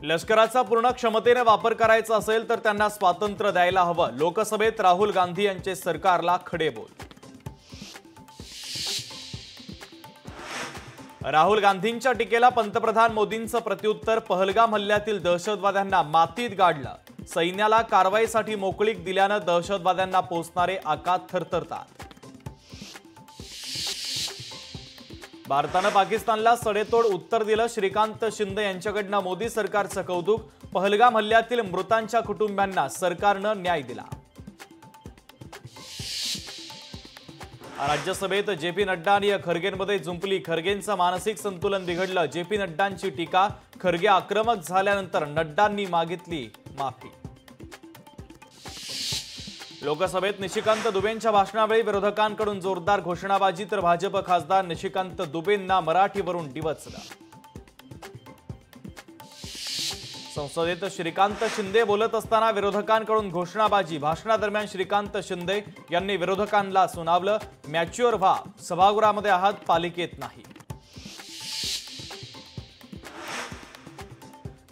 लष्कराचा पूर्ण क्षमतेने वापर करायचा असेल तर त्यांना स्वातंत्र्य द्यायला हवं। लोकसभेत राहुल गांधी यांचे सरकारला खडेबोल। राहुल गांधींच्या टीकेला पंतप्रधान मोदींचं प्रत्युत्तर। पहलगाम हल्ल्यातील दहशतवाद्यांना मातीत गाडलं। सैन्याला कारवाईसाठी मोकळीक दिल्यानं दहशतवाद्यांना पोचणारे आकात थरथरतात। भारतानं पाकिस्तानला सडेतोड उत्तर दिलं। श्रीकांत शिंदे यांच्याकडनं मोदी सरकारचं कौतुक। पहलगाम हल्ल्यातील मृतांच्या कुटुंबियांना सरकारनं न्याय दिला। राज्यसभेत जेपी नड्डा आणि खरगेंमध्ये जुंपली। खरगेंचं मानसिक संतुलन बिघडलं। जेपी नड्डांची टीका। खरगे आक्रमक झाल्यानंतर नड्डांनी मागितली माफी। लोकसभेत निशिकांत दुबेंच्या भाषणावेळी विरोधकांकडून जोरदार घोषणाबाजी तर भाजप खासदार निशिकांत दुबेंना मराठीवरून डिवचलं। संसदेत श्रीकांत शिंदे बोलत असताना विरोधकांकडून घोषणाबाजी। भाषणादरम्यान श्रीकांत शिंदे यांनी विरोधकांना सुनावलं, मॅच्युअर व्हा, सभागृहामध्ये आहात, पालिकेत नाही।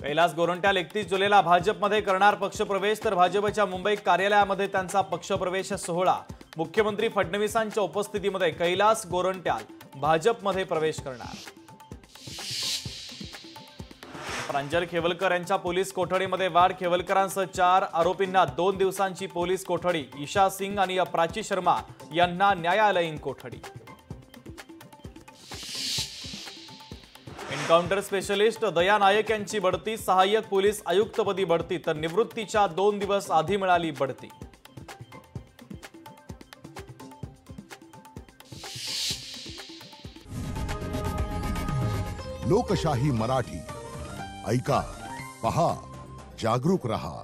कैलास गोरंट्याल 31 जुलैला भाजपमध्ये करणार पक्षप्रवेश तर भाजपच्या मुंबई कार्यालयामध्ये त्यांचा पक्षप्रवेश सोहळा। मुख्यमंत्री फडणवीसांच्या उपस्थितीमध्ये कैलास गोरंट्याल भाजपमध्ये प्रवेश करणार। प्रांजल खेवलकर यांच्या पोलीस कोठडीमध्ये वाढ। खेवलकरांसह 4 आरोपींना 2 दिवसांची पोलीस कोठडी। ईशा सिंग आणि प्राची शर्मा यांना न्यायालयीन कोठडी। एन्काउंटर स्पेशलिस्ट दया नायक यांची बढती। सहाय्यक पोलीस आयुक्तपदी बढती तर निवृत्तीच्या 2 दिवस आधी मिळाली बढती। लोकशाही मराठी ऐका, पहा, जागरूक रहा।